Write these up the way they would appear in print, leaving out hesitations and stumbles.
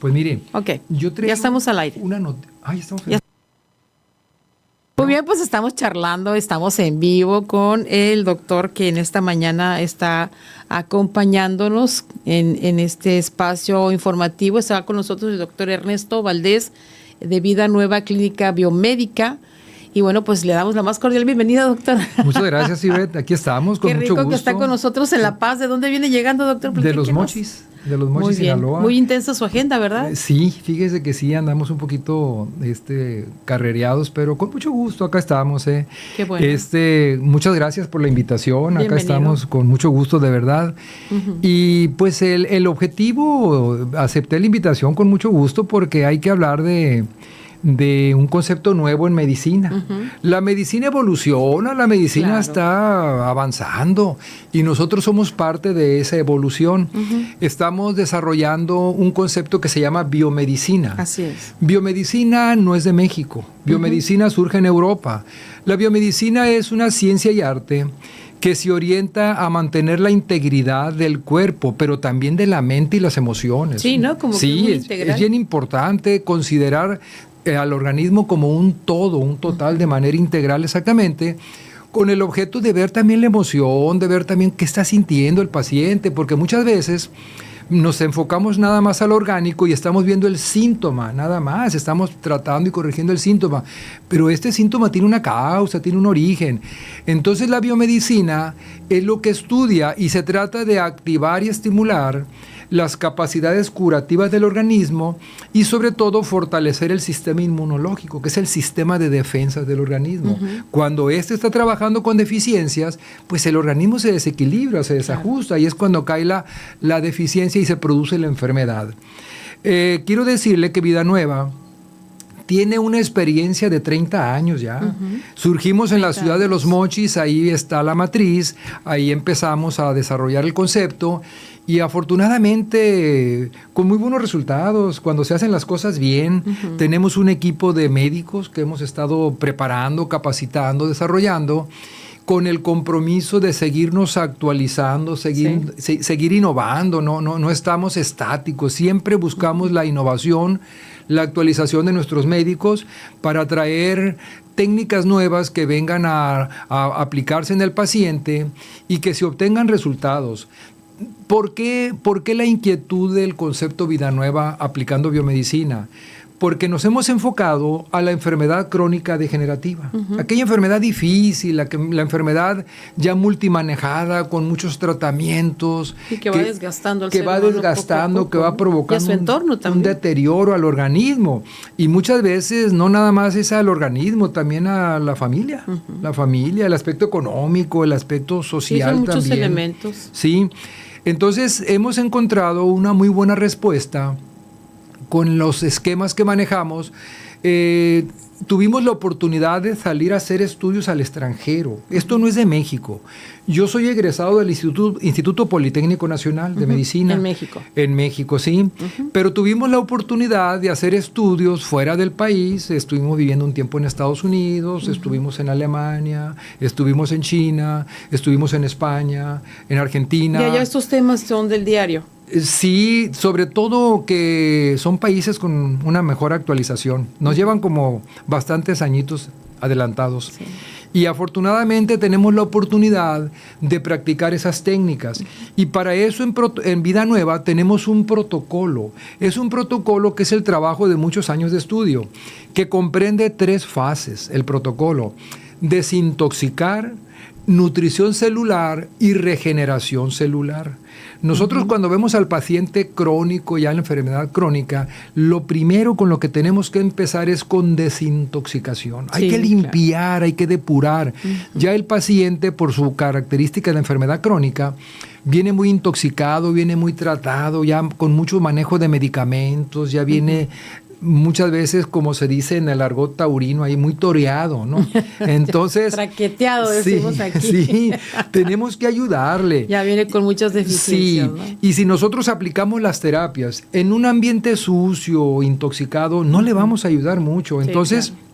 Pues mire, Ok, yo traigo ya estamos al aire. Estamos Ya. Muy bien, pues estamos charlando, estamos en vivo con el doctor que en esta mañana está acompañándonos en este espacio informativo. Está con nosotros el doctor Ernesto Valdés de Vida Nueva Clínica Biomédica. Y bueno, pues le damos la más cordial bienvenida, doctor. Muchas gracias, Ivette. Aquí estamos con Qué mucho rico gusto. que está con nosotros en La Paz. ¿De dónde viene llegando, doctor? De los Mochis, Muy bien. Sinaloa. Muy intensa su agenda, ¿verdad? Sí, fíjese que sí, andamos un poquito carrereados, pero con mucho gusto acá estamos. Qué bueno. Muchas gracias por la invitación. Bienvenido. Acá estamos con mucho gusto, de verdad. Uh-huh. Y pues el objetivo, acepté la invitación con mucho gusto porque hay que hablar de un concepto nuevo en medicina. Uh-huh. La medicina evoluciona, la medicina Claro. está avanzando y nosotros somos parte de esa evolución. Uh-huh. Estamos desarrollando un concepto que se llama biomedicina. Así es. Biomedicina no es de México, biomedicina surge en Europa. La biomedicina es una ciencia y arte que se orienta a mantener la integridad del cuerpo, pero también de la mente y las emociones. Sí, ¿no? Como que muy integral. Es bien importante considerar al organismo como un todo, un total, de manera integral, exactamente, con el objeto de ver también la emoción, de ver también qué está sintiendo el paciente, porque muchas veces nos enfocamos nada más al orgánico y estamos viendo el síntoma, nada más, estamos tratando y corrigiendo el síntoma, pero este síntoma tiene una causa, tiene un origen. Entonces la biomedicina es lo que estudia y se trata de activar y estimular las capacidades curativas del organismo y sobre todo fortalecer el sistema inmunológico, que es el sistema de defensa del organismo. Uh-huh. Cuando está trabajando con deficiencias, pues el organismo se desequilibra, se desajusta, y es cuando cae la deficiencia y se produce la enfermedad. Quiero decirle que Vida Nueva tiene una experiencia de 30 años ya. Uh-huh. Surgimos en la ciudad de Los Mochis, ahí está la matriz, ahí empezamos a desarrollar el concepto y afortunadamente con muy buenos resultados, cuando se hacen las cosas bien. Uh-huh. Tenemos un equipo de médicos que hemos estado preparando, capacitando, desarrollando, con el compromiso de seguirnos actualizando, seguir innovando, no estamos estáticos, siempre buscamos la innovación, la actualización de nuestros médicos para traer técnicas nuevas que vengan a aplicarse en el paciente y que se obtengan resultados. ¿Por qué la inquietud del concepto Vida Nueva aplicando biomedicina? Porque nos hemos enfocado a la enfermedad crónica degenerativa. Uh-huh. Aquella enfermedad difícil, la enfermedad ya multimanejada, con muchos tratamientos. Y que va desgastando al que ser va humano desgastando, poco a poco, que va provocando y a su entorno un deterioro al organismo. Y muchas veces no nada más es al organismo, también a la familia. Uh-huh. La familia, el aspecto económico, el aspecto social son muchos también. Elementos. Sí. Entonces hemos encontrado una muy buena respuesta con los esquemas que manejamos. Tuvimos la oportunidad de salir a hacer estudios al extranjero. Esto no es de México. Yo soy egresado del Instituto Politécnico Nacional de Medicina. En México. En México, sí. Uh-huh. Pero tuvimos la oportunidad de hacer estudios fuera del país. Estuvimos viviendo un tiempo en Estados Unidos, uh-huh. Estuvimos en Alemania, estuvimos en China, estuvimos en España, en Argentina. Y allá estos temas son del diario. Sí, sobre todo que son países con una mejor actualización. Nos llevan como bastantes añitos adelantados. Sí. Y afortunadamente tenemos la oportunidad de practicar esas técnicas. Y para eso en Vida Nueva tenemos un protocolo. Es un protocolo que es el trabajo de muchos años de estudio, que comprende 3 fases, el protocolo: desintoxicar, nutrición celular y regeneración celular. Nosotros cuando vemos al paciente crónico, ya la enfermedad crónica, lo primero con lo que tenemos que empezar es con desintoxicación. Hay que limpiar, claro. Hay que depurar. Ya el paciente, por su característica de enfermedad crónica, viene muy intoxicado, viene muy tratado, ya con mucho manejo de medicamentos, ya viene muchas veces, como se dice en el argot taurino, ahí muy toreado, ¿no? Entonces... Traqueteado, decimos aquí. Sí, tenemos que ayudarle. Ya viene con muchas deficiencias, Sí, ¿no? Y si nosotros aplicamos las terapias en un ambiente sucio o intoxicado, no le vamos a ayudar mucho. Entonces, sí, claro.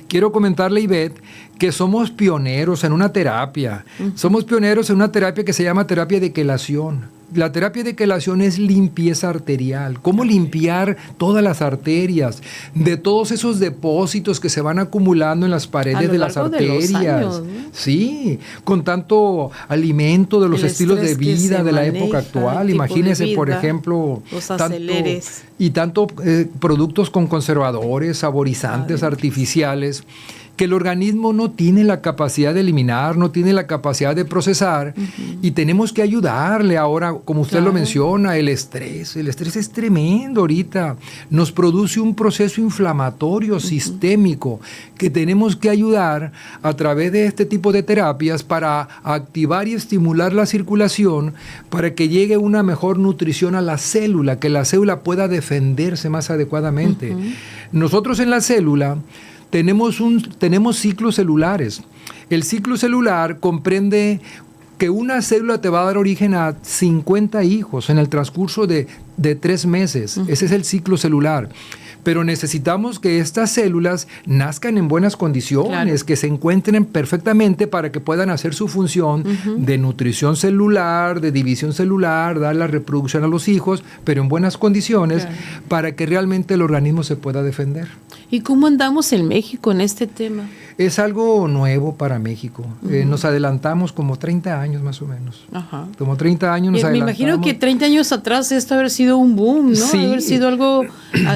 Quiero comentarle, Ivette, que somos pioneros en una terapia. Uh-huh. Somos pioneros en una terapia que se llama terapia de quelación. La terapia de quelación es limpieza arterial. ¿Cómo limpiar todas las arterias de todos esos depósitos que se van acumulando en las paredes de las arterias? Años, ¿no? Sí, con tanto alimento de los estilos de vida de la época actual. Imagínese, por ejemplo, tanto productos con conservadores, saborizantes artificiales, que el organismo no tiene la capacidad de eliminar, no tiene la capacidad de procesar, y tenemos que ayudarle. Ahora, como usted lo menciona, el estrés es tremendo ahorita, nos produce un proceso inflamatorio sistémico que tenemos que ayudar a través de este tipo de terapias para activar y estimular la circulación, para que llegue una mejor nutrición a la célula, que la célula pueda defenderse más adecuadamente. Nosotros en la célula tenemos ciclos celulares. El ciclo celular comprende que una célula te va a dar origen a 50 hijos en el transcurso de 3 meses. Ese es el ciclo celular. Pero necesitamos que estas células nazcan en buenas condiciones, que se encuentren perfectamente para que puedan hacer su función de nutrición celular, de división celular, dar la reproducción a los hijos, pero en buenas condiciones, para que realmente el organismo se pueda defender. ¿Y cómo andamos en México en este tema? Es algo nuevo para México. Nos adelantamos como 30 años más o menos. Como 30 años nos adelantamos. Me imagino que 30 años atrás esto haber sido un boom, ¿no? Sí. Haber sido algo,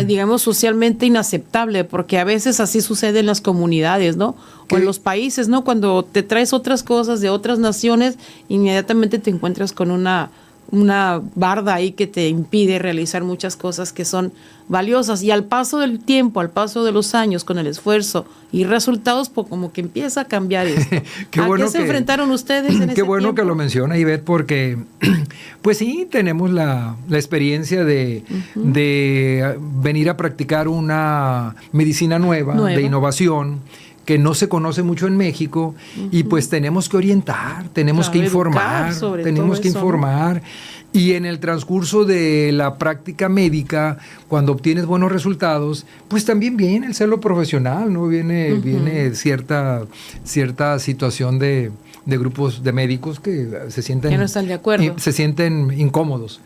digamos, socialmente inaceptable, porque a veces así sucede en las comunidades, ¿no? O en los países, ¿no? Cuando te traes otras cosas de otras naciones, inmediatamente te encuentras con una barda ahí que te impide realizar muchas cosas que son valiosas, y al paso del tiempo, al paso de los años, con el esfuerzo y resultados, pues como que empieza a cambiar esto. ¿A qué se enfrentaron ustedes en ese Qué bueno tiempo? que lo menciona, Ivette, porque pues sí, tenemos la experiencia de venir a practicar una medicina nueva, de innovación, que no se conoce mucho en México, y pues tenemos que orientar, tenemos que informar, informar. Y en el transcurso de la práctica médica, cuando obtienes buenos resultados, pues también viene el celo profesional, ¿no? Viene cierta situación de grupos de médicos que se sienten... Que no están de acuerdo. Se sienten incómodos.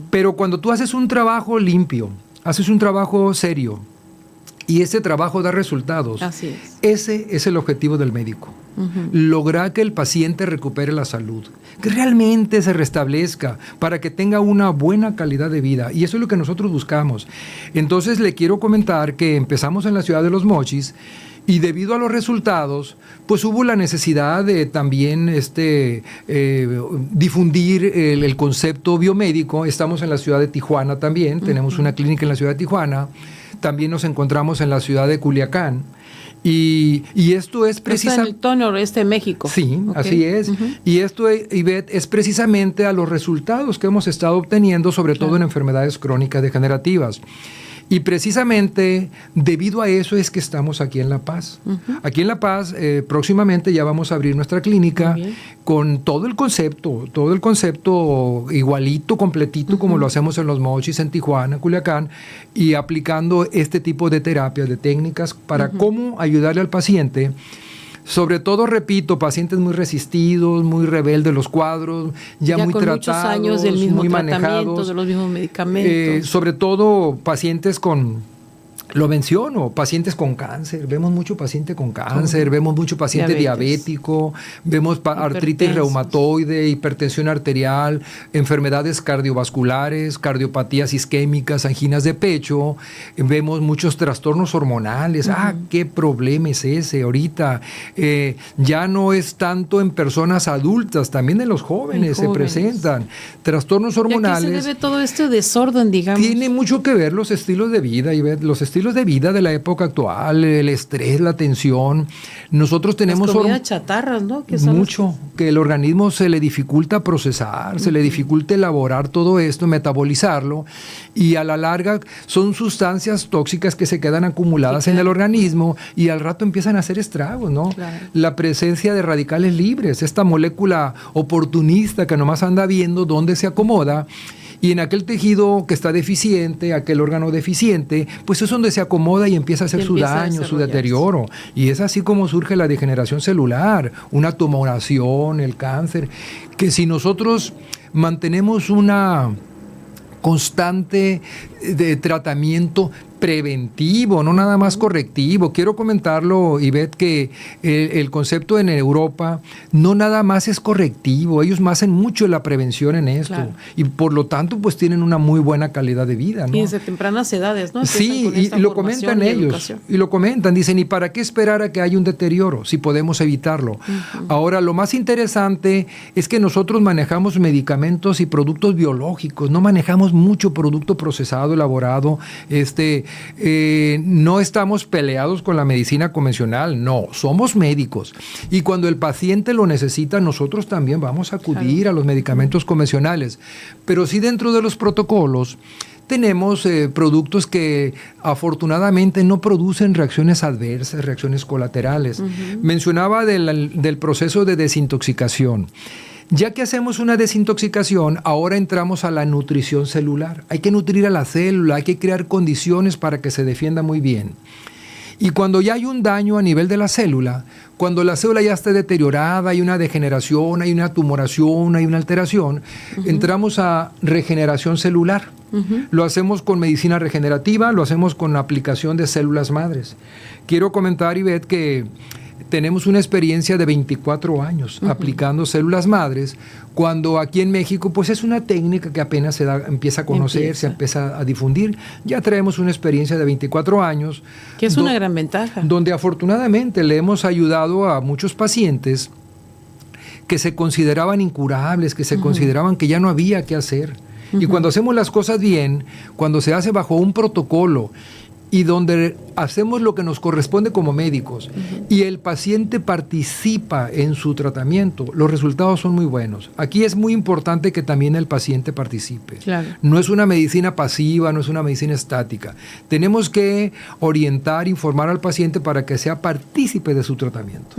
Pero cuando tú haces un trabajo limpio, haces un trabajo serio, y ese trabajo da resultados. Así es. Ese es el objetivo del médico. Lograr que el paciente recupere la salud, que realmente se restablezca para que tenga una buena calidad de vida. Y eso es lo que nosotros buscamos. Entonces le quiero comentar que empezamos en la ciudad de Los Mochis, y debido a los resultados, pues hubo la necesidad de también difundir el concepto biomédico. Estamos en la ciudad de Tijuana también, tenemos una clínica en la ciudad de Tijuana. También nos encontramos en la ciudad de Culiacán. Y esto es precisamente... Está en el noreste de México. Sí, así es. Y esto, Ivette, es precisamente a los resultados que hemos estado obteniendo, sobre todo en enfermedades crónicas degenerativas. Y precisamente debido a eso es que estamos aquí en La Paz. Aquí en La Paz próximamente ya vamos a abrir nuestra clínica con todo el concepto igualito, completito, como lo hacemos en Los Mochis, en Tijuana, en Culiacán, y aplicando este tipo de terapias, de técnicas para cómo ayudarle al paciente. Sobre todo, repito, pacientes muy resistidos, muy rebeldes los cuadros, ya muy con tratados, muchos años del mismo muy tratamiento, manejados, de los mismos medicamentos. sobre todo pacientes lo menciono, pacientes con cáncer, vemos mucho paciente con cáncer, vemos mucho paciente diabético, vemos artritis reumatoide, hipertensión arterial, enfermedades cardiovasculares, cardiopatías isquémicas, anginas de pecho, vemos muchos trastornos hormonales. ¿Qué problema es ese ahorita? Ya no es tanto en personas adultas, también en los jóvenes se presentan trastornos hormonales. ¿Y a qué se debe todo este desorden, digamos? Tiene mucho que ver los estilos de vida, Ivette, los estilos de vida de la época actual, el estrés, la tensión. Nosotros tenemos... Las comidas chatarras, ¿no? Mucho, que el organismo se le dificulta procesar, se le dificulta elaborar todo esto, metabolizarlo, y a la larga son sustancias tóxicas que se quedan acumuladas en el organismo y al rato empiezan a hacer estragos, ¿no? La presencia de radicales libres, esta molécula oportunista que nomás anda viendo dónde se acomoda, Y en aquel tejido que está deficiente, aquel órgano deficiente, pues es donde se acomoda y empieza a hacer su daño, su deterioro. Y es así como surge la degeneración celular, una tumoración, el cáncer, que si nosotros mantenemos una constante de tratamiento preventivo, no nada más correctivo. Quiero comentarlo, Ivette, que el concepto en Europa no nada más es correctivo, ellos hacen mucho la prevención en esto, claro. Y por lo tanto pues tienen una muy buena calidad de vida, ¿no? Y desde tempranas edades, ¿no? Sí, y lo comentan ellos, y lo comentan, dicen, ¿y para qué esperar a que haya un deterioro si podemos evitarlo? Ahora, lo más interesante es que nosotros manejamos medicamentos y productos biológicos, no manejamos mucho producto procesado, elaborado, no estamos peleados con la medicina convencional, no, somos médicos. Y cuando el paciente lo necesita, nosotros también vamos a acudir a los medicamentos convencionales. Pero sí, dentro de los protocolos tenemos productos que afortunadamente no producen reacciones adversas, reacciones colaterales. Mencionaba del proceso de desintoxicación. Ya que hacemos una desintoxicación, ahora entramos a la nutrición celular. Hay que nutrir a la célula, hay que crear condiciones para que se defienda muy bien. Y cuando ya hay un daño a nivel de la célula, cuando la célula ya está deteriorada, hay una degeneración, hay una tumoración, hay una alteración, entramos a regeneración celular. Lo hacemos con medicina regenerativa, lo hacemos con aplicación de células madres. Quiero comentar, Ivette, que tenemos una experiencia de 24 años aplicando células madres, cuando aquí en México pues es una técnica que apenas empieza a conocer, se empieza a difundir. Ya traemos una experiencia de 24 años. Que es una gran ventaja. Donde afortunadamente le hemos ayudado a muchos pacientes que se consideraban incurables, que se consideraban que ya no había qué hacer. Y cuando hacemos las cosas bien, cuando se hace bajo un protocolo, y donde hacemos lo que nos corresponde como médicos y el paciente participa en su tratamiento, los resultados son muy buenos. Aquí es muy importante que también el paciente participe. Claro. No es una medicina pasiva, no es una medicina estática. Tenemos que orientar, informar al paciente para que sea partícipe de su tratamiento.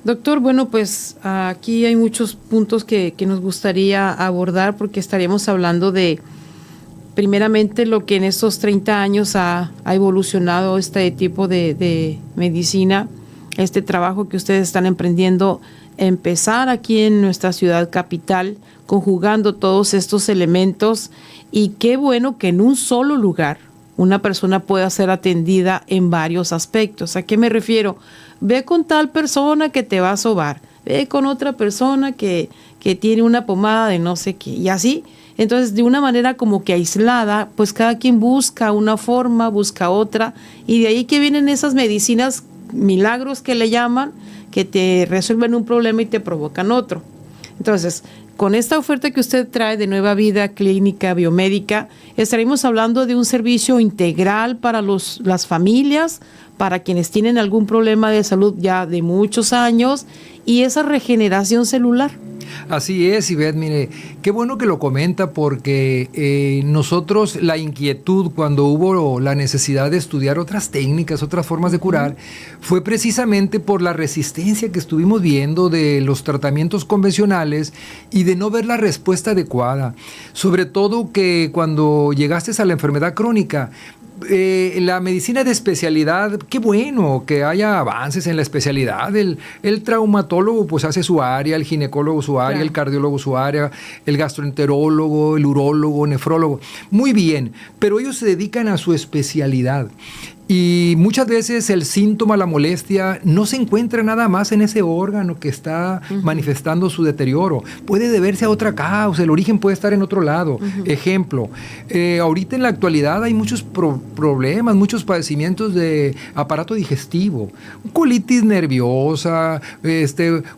Doctor, bueno, pues aquí hay muchos puntos que nos gustaría abordar, porque estaríamos hablando de primeramente lo que en estos 30 años ha evolucionado este tipo de medicina, este trabajo que ustedes están emprendiendo, empezar aquí en nuestra ciudad capital, conjugando todos estos elementos, y qué bueno que en un solo lugar una persona pueda ser atendida en varios aspectos. ¿A qué me refiero? Ve con tal persona que te va a sobar, ve con otra persona que tiene una pomada de no sé qué, y así. Entonces, de una manera como que aislada, pues cada quien busca una forma, busca otra, y de ahí que vienen esas medicinas milagros que le llaman, que te resuelven un problema y te provocan otro. Entonces, con esta oferta que usted trae de Nueva Vida Clínica Biomédica, estaremos hablando de un servicio integral para las familias, para quienes tienen algún problema de salud ya de muchos años, y esa regeneración celular. Así es, Ivette, mire, qué bueno que lo comenta, porque nosotros la inquietud cuando hubo la necesidad de estudiar otras técnicas, otras formas de curar, fue precisamente por la resistencia que estuvimos viendo de los tratamientos convencionales y de no ver la respuesta adecuada. Sobre todo que cuando llegaste a la enfermedad crónica, la medicina de especialidad, qué bueno que haya avances en la especialidad. El traumatólogo pues hace su área, el ginecólogo su área, claro, el cardiólogo su área, el gastroenterólogo, el urólogo, nefrólogo. Muy bien, pero ellos se dedican a su especialidad. Y muchas veces el síntoma, la molestia, no se encuentra nada más en ese órgano que está manifestando su deterioro. Puede deberse a otra causa, el origen puede estar en otro lado. Ejemplo, ahorita en la actualidad hay muchos problemas, muchos padecimientos de aparato digestivo. Colitis nerviosa,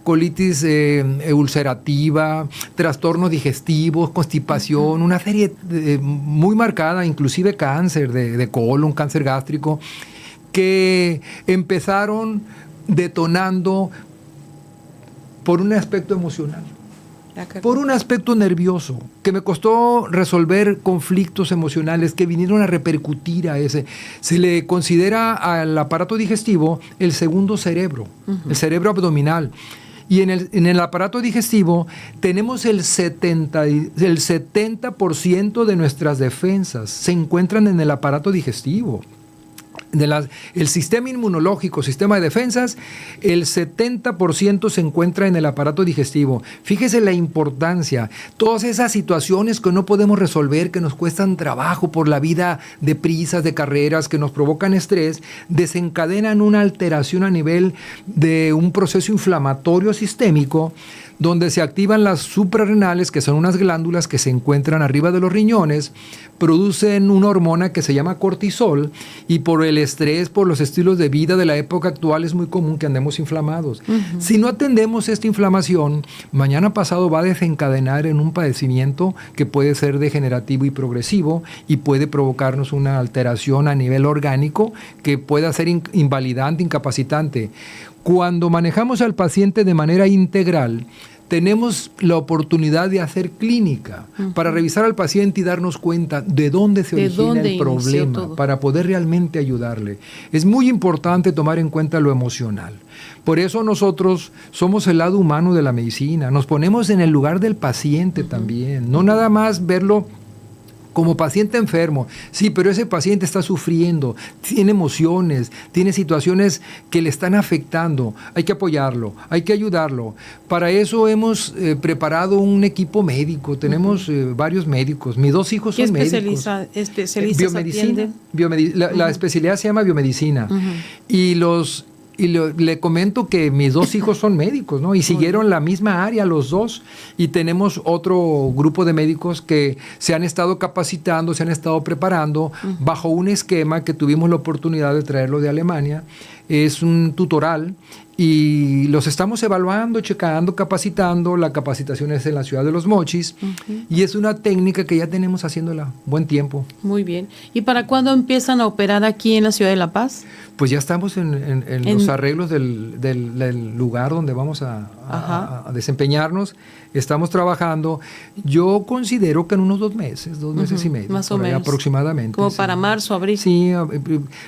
colitis ulcerativa, trastornos digestivos, constipación, una serie muy marcada, inclusive cáncer de colon, cáncer gástrico, que empezaron detonando por un aspecto emocional, por un aspecto nervioso, que me costó resolver conflictos emocionales que vinieron a repercutir a ese. Se le considera al aparato digestivo el segundo cerebro, el cerebro abdominal. Y en el aparato digestivo tenemos el 70% de nuestras defensas se encuentran en el aparato digestivo. El sistema inmunológico, sistema de defensas, el 70% se encuentra en el aparato digestivo. Fíjese la importancia. Todas esas situaciones que no podemos resolver, que nos cuestan trabajo por la vida de prisas, de carreras, que nos provocan estrés, desencadenan una alteración a nivel de un proceso inflamatorio sistémico, donde se activan las suprarrenales, que son unas glándulas que se encuentran arriba de los riñones, producen una hormona que se llama cortisol, y por el estrés, por los estilos de vida de la época actual, es muy común que andemos inflamados. Si no atendemos esta inflamación, mañana pasado va a desencadenar en un padecimiento que puede ser degenerativo y progresivo, y puede provocarnos una alteración a nivel orgánico que pueda ser invalidante, incapacitante. Cuando manejamos al paciente de manera integral, tenemos la oportunidad de hacer clínica para revisar al paciente y darnos cuenta de dónde se origina el problema, para poder realmente ayudarle. Es muy importante tomar en cuenta lo emocional. Por eso nosotros somos el lado humano de la medicina. Nos ponemos en el lugar del paciente también, no nada más verlo como paciente enfermo. Sí, pero ese paciente está sufriendo, tiene emociones, tiene situaciones que le están afectando. Hay que apoyarlo, hay que ayudarlo. Para eso hemos preparado un equipo médico. Tenemos varios médicos. Mis 2 hijos son médicos. ¿Qué especialistas atienden? La especialidad se llama biomedicina. Le comento que mis 2 hijos son médicos, ¿no? Y siguieron la misma área los 2. Y tenemos otro grupo de médicos que se han estado capacitando, se han estado preparando bajo un esquema que tuvimos la oportunidad de traerlo de Alemania. Es un tutoral y los estamos evaluando, checando, capacitando. La capacitación es en la ciudad de Los Mochis y es una técnica que ya tenemos haciéndola buen tiempo. Muy bien. ¿Y para cuándo empiezan a operar aquí en la ciudad de La Paz? Pues ya estamos en los arreglos del lugar donde vamos a desempeñarnos. Estamos trabajando. Yo considero que en unos 2 meses, 2 meses y medio. Más o menos. Aproximadamente. Como para marzo, abril. Sí,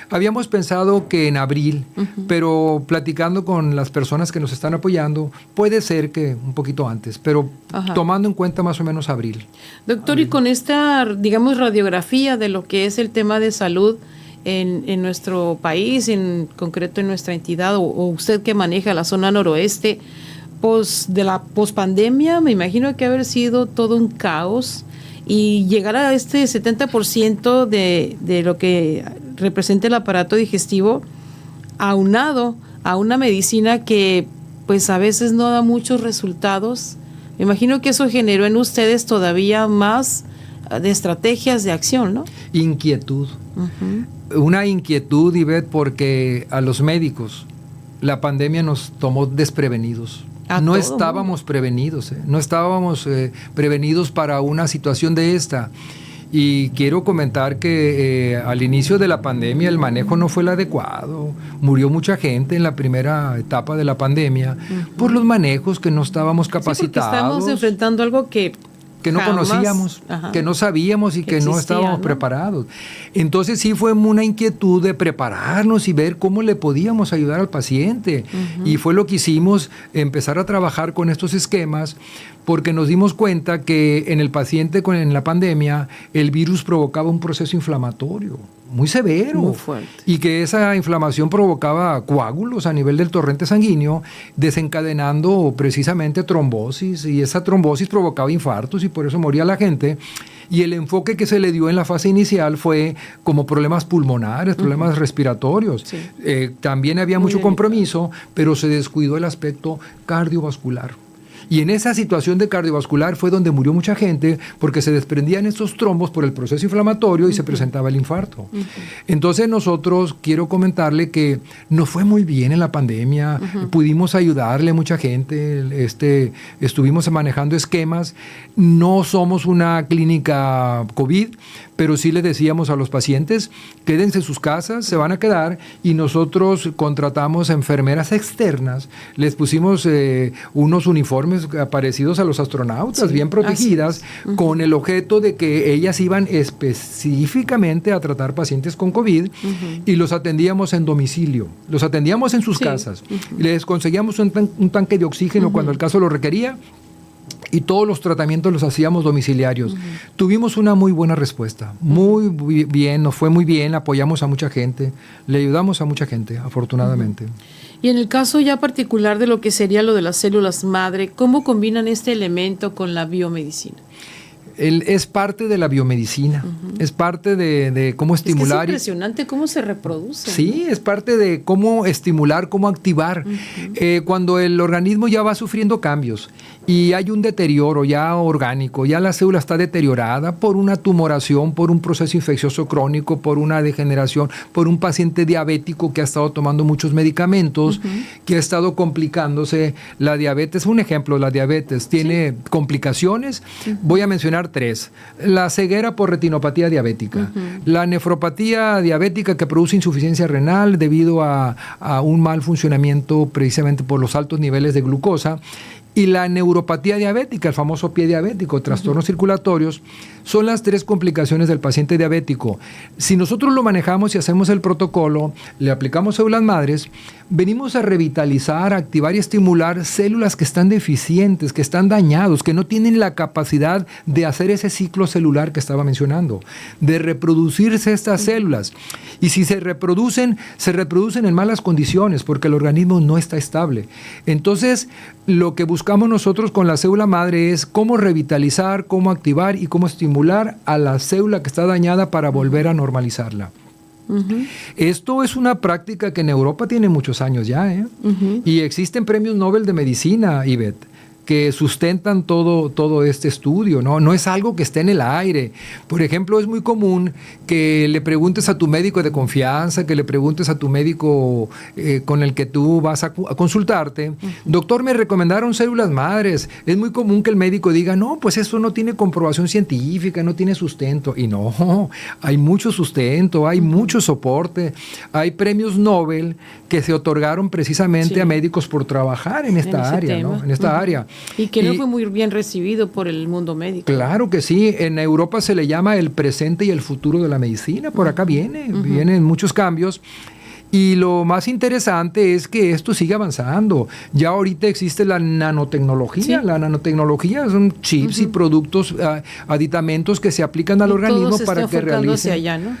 habíamos pensado que en abril, pero platicando con las personas que nos están apoyando, puede ser que un poquito antes, pero tomando en cuenta más o menos abril. Doctor, y con esta, digamos, radiografía de lo que es el tema de salud en nuestro país, en concreto en nuestra entidad, o usted que maneja la zona noroeste, de la pospandemia, me imagino que haber sido todo un caos, y llegar a este 70% de lo que representa el aparato digestivo, aunado a una medicina que pues a veces no da muchos resultados. Me imagino que eso generó en ustedes todavía más de estrategias de acción, ¿no? Inquietud. Una inquietud, Ivette, porque a los médicos la pandemia nos tomó desprevenidos. No estábamos prevenidos, no estábamos prevenidos para una situación de esta. Y quiero comentar que al inicio de la pandemia el manejo no fue el adecuado. Murió mucha gente en la primera etapa de la pandemia por los manejos que no estábamos capacitados. Sí, porque estábamos enfrentando algo que no conocíamos, que no sabíamos y que no estábamos preparados. Entonces sí fue una inquietud de prepararnos y ver cómo le podíamos ayudar al paciente. Y fue lo que hicimos, empezar a trabajar con estos esquemas, porque nos dimos cuenta que en el paciente en la pandemia el virus provocaba un proceso inflamatorio muy severo, muy fuerte, y que esa inflamación provocaba coágulos a nivel del torrente sanguíneo, desencadenando precisamente trombosis, y esa trombosis provocaba infartos y por eso moría la gente. Y el enfoque que se le dio en la fase inicial fue como problemas pulmonares, problemas respiratorios. Sí. También había mucho compromiso, pero se descuidó el aspecto cardiovascular. Y en esa situación de cardiovascular fue donde murió mucha gente, porque se desprendían estos trombos por el proceso inflamatorio y se presentaba el infarto. Entonces nosotros, quiero comentarle que nos fue muy bien en la pandemia, pudimos ayudarle a mucha gente, estuvimos manejando esquemas. No somos una clínica COVID, pero sí le decíamos a los pacientes, quédense en sus casas, se van a quedar, y nosotros contratamos enfermeras externas, les pusimos unos uniformes pues parecidos a los astronautas, Sí, bien protegidas, así es. con el objeto de que ellas iban específicamente a tratar pacientes con COVID y los atendíamos en domicilio, los atendíamos en sus Sí. casas, y les conseguíamos un tanque de oxígeno cuando el caso lo requería, y todos los tratamientos los hacíamos domiciliarios. Tuvimos una muy buena respuesta, muy bien, nos fue muy bien, apoyamos a mucha gente, le ayudamos a mucha gente, afortunadamente. Y en el caso ya particular de lo que sería lo de las células madre, ¿cómo combinan este elemento con la biomedicina? Es parte de la biomedicina, es parte de cómo estimular. Es que es impresionante cómo se reproduce. Sí, es parte de cómo estimular, cómo activar. Cuando el organismo ya va sufriendo cambios y hay un deterioro ya orgánico, ya la célula está deteriorada por una tumoración, por un proceso infeccioso crónico, por una degeneración, por un paciente diabético que ha estado tomando muchos medicamentos, que ha estado complicándose. La diabetes, un ejemplo, la diabetes tiene complicaciones. Voy a mencionar 3. La ceguera por retinopatía diabética, la nefropatía diabética que produce insuficiencia renal debido a un mal funcionamiento precisamente por los altos niveles de glucosa, y la neuropatía diabética, el famoso pie diabético, trastornos circulatorios, son las 3 complicaciones del paciente diabético. Si nosotros lo manejamos y hacemos el protocolo, le aplicamos células madres, venimos a revitalizar, activar y estimular células que están deficientes, que están dañados, que no tienen la capacidad de hacer ese ciclo celular que estaba mencionando, de reproducirse estas células. Y si se reproducen en malas condiciones porque el organismo no está estable. Entonces, lo que buscamos nosotros con la célula madre es cómo revitalizar, cómo activar y cómo estimular a la célula que está dañada para volver a normalizarla. Esto es una práctica que en Europa tiene muchos años ya, y existen premios Nobel de Medicina, Ivette, que sustentan todo este estudio, ¿no? No es algo que esté en el aire. Por ejemplo, es muy común que le preguntes a tu médico de confianza, que le preguntes a tu médico con el que tú vas a consultarte, doctor, me recomendaron células madres. Es muy común que el médico diga, no, pues eso no tiene comprobación científica, no tiene sustento. Y no, hay mucho sustento, hay mucho soporte, hay premios Nobel que se otorgaron precisamente a médicos por trabajar en esta área, ¿no? En esta área. Y que no fue muy bien recibido por el mundo médico. Claro que sí. En Europa se le llama el presente y el futuro de la medicina. Por acá vienen muchos cambios. Y lo más interesante es que esto sigue avanzando. Ya ahorita existe la nanotecnología. Sí. La nanotecnología son chips y productos, aditamentos que se aplican al organismo para que realicen. Allá, ¿no?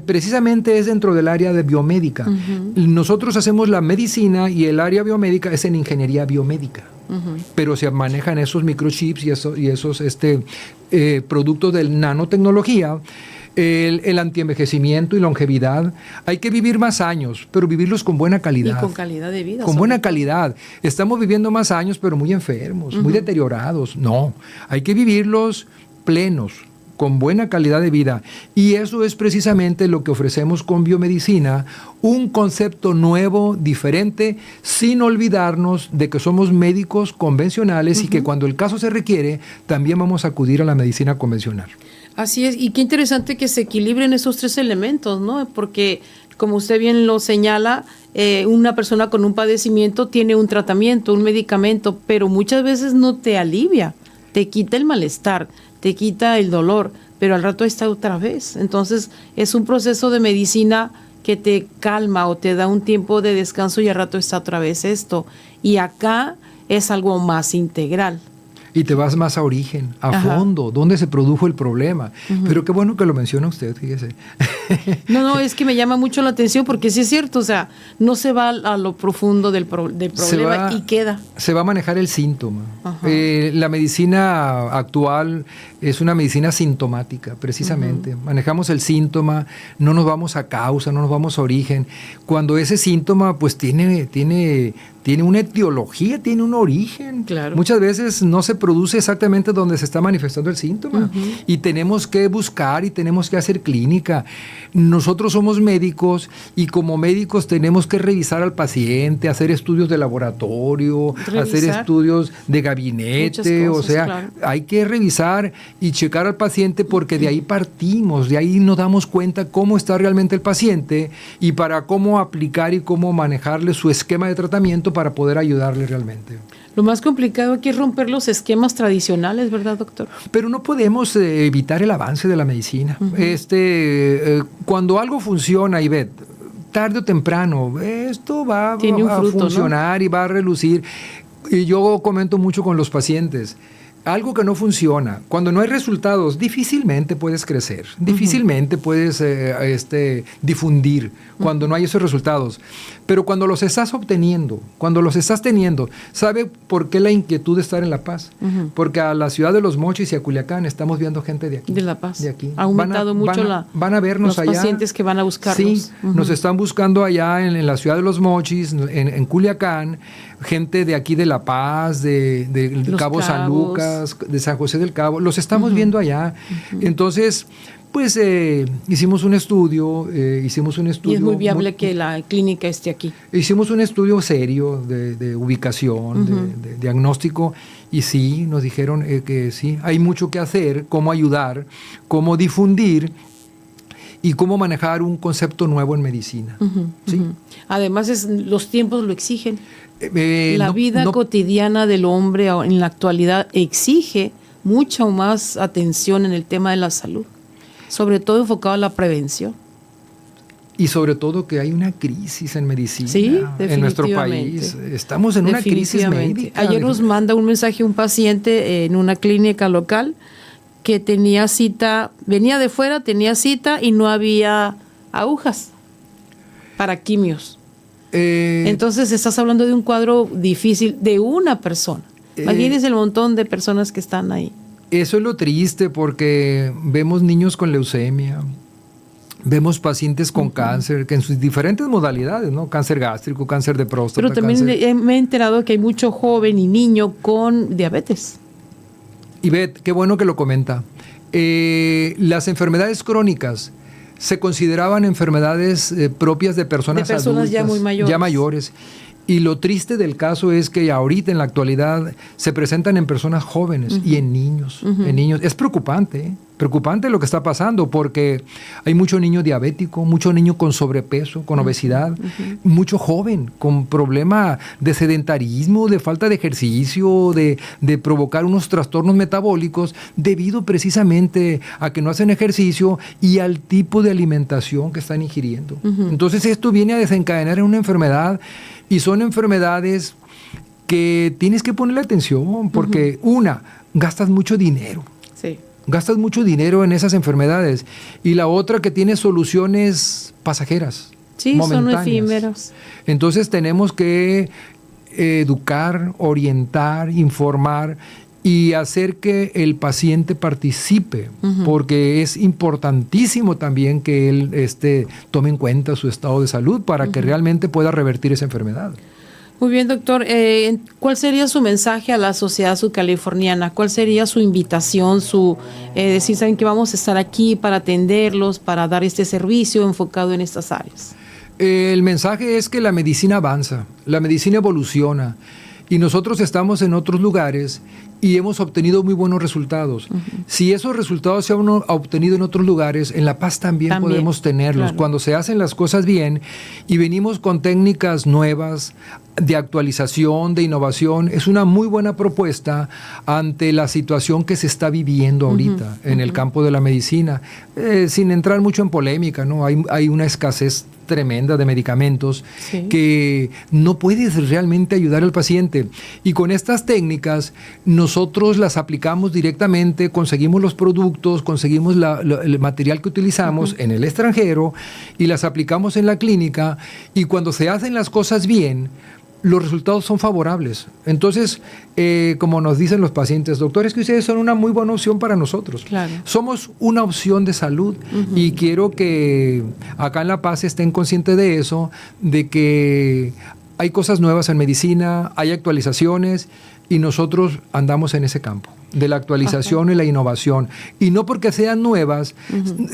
Precisamente es dentro del área de biomédica. Nosotros hacemos la medicina y el área biomédica es en ingeniería biomédica. Pero se manejan esos microchips y esos productos de nanotecnología. El antienvejecimiento y longevidad. Hay que vivir más años, pero vivirlos con buena calidad. Y con calidad de vida. Con buena calidad. Estamos viviendo más años, pero muy enfermos, muy deteriorados. No, hay que vivirlos plenos, con buena calidad de vida. Y eso es precisamente lo que ofrecemos con biomedicina, un concepto nuevo, diferente, sin olvidarnos de que somos médicos convencionales y que cuando el caso se requiere, también vamos a acudir a la medicina convencional. Así es, y qué interesante que se equilibren esos 3 elementos, ¿no? Porque, como usted bien lo señala, una persona con un padecimiento tiene un tratamiento, un medicamento, pero muchas veces no te alivia, te quita el malestar, te quita el dolor, pero al rato está otra vez. Entonces, es un proceso de medicina que te calma o te da un tiempo de descanso y al rato está otra vez esto. Y acá es algo más integral. Y te vas más a origen, a fondo, dónde se produjo el problema. Pero qué bueno que lo menciona usted, fíjese. No, es que me llama mucho la atención porque sí es cierto, o sea, no se va a lo profundo del problema y queda. Se va a manejar el síntoma. La medicina actual es una medicina sintomática, precisamente. Manejamos el síntoma, no nos vamos a causa, no nos vamos a origen. Cuando ese síntoma pues tiene una etiología, tiene un origen. Claro. Muchas veces no se produce exactamente donde se está manifestando el síntoma. Y tenemos que buscar y tenemos que hacer clínica. Nosotros somos médicos y como médicos tenemos que revisar al paciente, hacer estudios de laboratorio, hacer estudios de gabinete. Cosas, o sea, claro, hay que revisar y checar al paciente porque de ahí partimos, de ahí nos damos cuenta cómo está realmente el paciente y para cómo aplicar y cómo manejarle su esquema de tratamiento para poder ayudarle realmente. Lo más complicado aquí es romper los esquemas tradicionales, ¿verdad, doctor? Pero no podemos evitar el avance de la medicina. Cuando algo funciona, Ivette, tarde o temprano, esto va a funcionar, ¿no? Y va a relucir. Y yo comento mucho con los pacientes. Algo que no funciona, cuando no hay resultados, difícilmente puedes crecer, difícilmente puedes difundir cuando no hay esos resultados. Pero cuando los estás obteniendo, cuando los estás teniendo, ¿sabe por qué la inquietud de estar en La Paz? Porque a la ciudad de Los Mochis y a Culiacán estamos viendo gente de aquí. De La Paz. De aquí. Ha aumentado mucho van a vernos los allá. pacientes que van a buscarnos. Sí, nos están buscando allá en la ciudad de Los Mochis, en Culiacán, gente de aquí de La Paz, de Cabo San Lucas, de San José del Cabo, los estamos viendo allá. Entonces, pues hicimos un estudio. Y es muy viable que la clínica esté aquí. Hicimos un estudio serio de ubicación, de diagnóstico, y sí, nos dijeron que sí, hay mucho que hacer, cómo ayudar, cómo difundir y cómo manejar un concepto nuevo en medicina. ¿Sí? Además, los tiempos lo exigen. La vida cotidiana del hombre en la actualidad exige mucha más atención en el tema de la salud, sobre todo enfocado a la prevención. Y sobre todo que hay una crisis en medicina, sí, en nuestro país. Estamos en una crisis médica. Ayer nos manda un mensaje un paciente en una clínica local que tenía cita, venía de fuera, tenía cita y no había agujas para quimios. Entonces estás hablando de un cuadro difícil de una persona. Imagínense el montón de personas que están ahí. Eso es lo triste, porque vemos niños con leucemia, vemos pacientes con cáncer, que en sus diferentes modalidades, ¿no? Cáncer gástrico, cáncer de próstata. Pero también me he enterado que hay mucho joven y niño con diabetes. Ivette, qué bueno que lo comenta. Las enfermedades crónicas se consideraban enfermedades propias de personas adultas, ya muy mayores. Ya mayores. Y lo triste del caso es que ahorita en la actualidad se presentan en personas jóvenes y en niños. En niños. Es preocupante, preocupante lo que está pasando, porque hay mucho niño diabético, mucho niño con sobrepeso, con obesidad, mucho joven con problema de sedentarismo, de falta de ejercicio, de provocar unos trastornos metabólicos debido precisamente a que no hacen ejercicio y al tipo de alimentación que están ingiriendo. Entonces esto viene a desencadenar en una enfermedad. Y son enfermedades que tienes que ponerle atención, porque gastas mucho dinero. Sí. Gastas mucho dinero en esas enfermedades. Y la otra, que tiene soluciones pasajeras. Sí, momentáneas. Son efímeras. Entonces tenemos que educar, orientar, informar y hacer que el paciente participe, porque es importantísimo también que él tome en cuenta su estado de salud para que realmente pueda revertir esa enfermedad. Muy bien, doctor. ¿Cuál sería su mensaje a la sociedad sudcaliforniana? ¿Cuál sería su invitación, decir, saben que vamos a estar aquí para atenderlos, para dar este servicio enfocado en estas áreas? El mensaje es que la medicina avanza, la medicina evoluciona, y nosotros estamos en otros lugares y hemos obtenido muy buenos resultados. Si esos resultados se han obtenido en otros lugares, en La Paz también podemos tenerlos. Claro. Cuando se hacen las cosas bien y venimos con técnicas nuevas de actualización, de innovación, es una muy buena propuesta ante la situación que se está viviendo ahorita en el campo de la medicina. Sin entrar mucho en polémica, ¿no? Hay una escasez tremenda de medicamentos que no puedes realmente ayudar al paciente. Y con estas técnicas nosotros las aplicamos directamente, conseguimos los productos, conseguimos el material que utilizamos en el extranjero y las aplicamos en la clínica, y cuando se hacen las cosas bien, los resultados son favorables. Entonces, como nos dicen los pacientes, doctores, que ustedes son una muy buena opción para nosotros. Claro. Somos una opción de salud y quiero que acá en La Paz estén conscientes de eso, de que hay cosas nuevas en medicina, hay actualizaciones, y nosotros andamos en ese campo de la actualización y la innovación. Y no porque sean nuevas,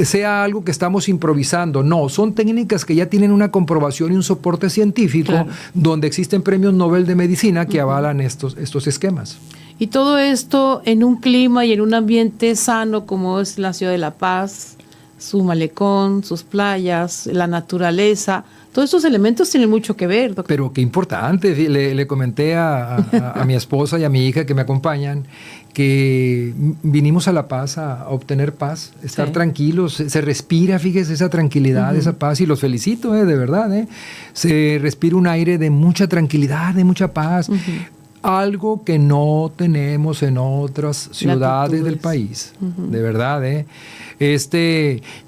sea algo que estamos improvisando. No, son técnicas que ya tienen una comprobación y un soporte científico, donde existen premios Nobel de Medicina que avalan estos esquemas. Y todo esto en un clima y en un ambiente sano como es la ciudad de La Paz, su malecón, sus playas, la naturaleza. Todos estos elementos tienen mucho que ver, doctor. Pero qué importante, le comenté a mi esposa y a mi hija que me acompañan que vinimos a La Paz a obtener paz, estar tranquilos, se respira, fíjese, esa tranquilidad, esa paz, y los felicito, de verdad, se respira un aire de mucha tranquilidad, de mucha paz, algo que no tenemos en otras ciudades del país, de verdad,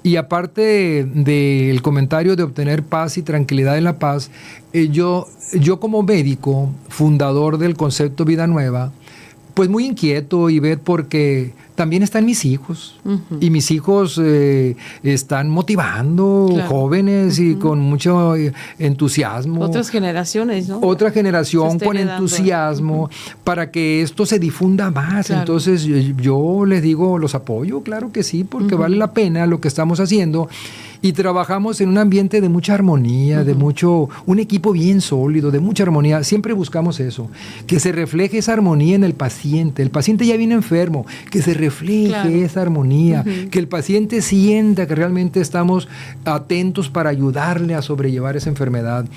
y aparte del comentario de obtener paz y tranquilidad en La Paz, yo como médico, fundador del concepto Vida Nueva, pues muy inquieto, Ivette, porque también están mis hijos, y mis hijos están motivando jóvenes y con mucho entusiasmo. Otras generaciones, ¿no? Otra generación con entusiasmo para que esto se difunda más. Claro. Entonces yo les digo, los apoyo, claro que sí, porque vale la pena lo que estamos haciendo. Y trabajamos en un ambiente de mucha armonía, de un equipo bien sólido, de mucha armonía. Siempre buscamos eso, que se refleje esa armonía en el paciente. El paciente ya viene enfermo, que se refleje esa armonía, que el paciente sienta que realmente estamos atentos para ayudarle a sobrellevar esa enfermedad.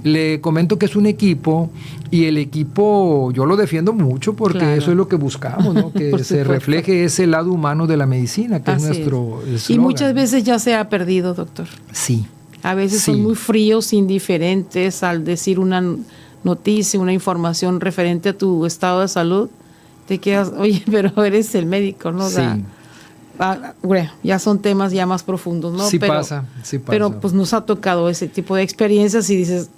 Le comento que es un equipo, y el equipo yo lo defiendo mucho porque eso es lo que buscamos, ¿no? Que se refleje ese lado humano de la medicina, que es nuestro eslogan. Y muchas veces ya se ha perdido, doctor. Sí. A veces son muy fríos, indiferentes al decir una noticia, una información referente a tu estado de salud. Te quedas, oye, pero eres el médico, ¿no? Sí. Bueno, ya son temas ya más profundos, ¿no? Sí pasa. Pero pues nos ha tocado ese tipo de experiencias y dices,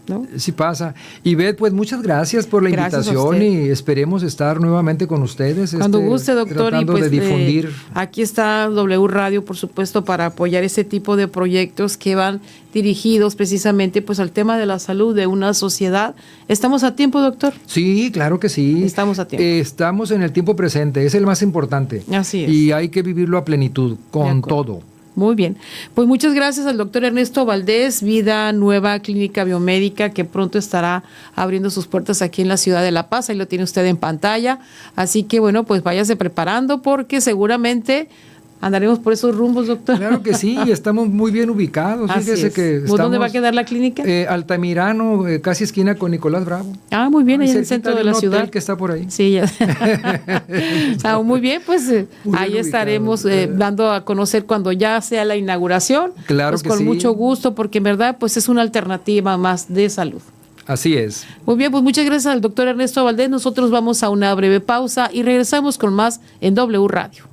¿no? Sí pasa. Ivette, pues muchas gracias por la invitación y esperemos estar nuevamente con ustedes. Cuando guste, doctor, tratando y pues de difundir. Aquí está W Radio, por supuesto, para apoyar ese tipo de proyectos que van dirigidos precisamente pues al tema de la salud de una sociedad. ¿Estamos a tiempo, doctor? Sí, claro que sí. Estamos a tiempo. Estamos en el tiempo presente, es el más importante. Así es. Y hay que vivirlo a plenitud, con todo. Muy bien. Pues muchas gracias al doctor Ernesto Valdés, Vida Nueva Clínica Biomédica, que pronto estará abriendo sus puertas aquí en la ciudad de La Paz. Ahí lo tiene usted en pantalla. Así que, bueno, pues váyase preparando porque seguramente andaremos por esos rumbos, doctor. Claro que sí, estamos muy bien ubicados. Fíjese que estamos, ¿dónde va a quedar la clínica? Altamirano, casi esquina con Nicolás Bravo. Ah, muy bien, ahí en el centro de la ciudad. Hotel que está por ahí. Sí, ya. Muy bien, pues ahí estaremos dando a conocer cuando ya sea la inauguración. Claro pues que con sí. mucho gusto, porque en verdad pues es una alternativa más de salud. Así es. Muy bien, pues muchas gracias al doctor Ernesto Valdés. Nosotros vamos a una breve pausa y regresamos con más en W Radio.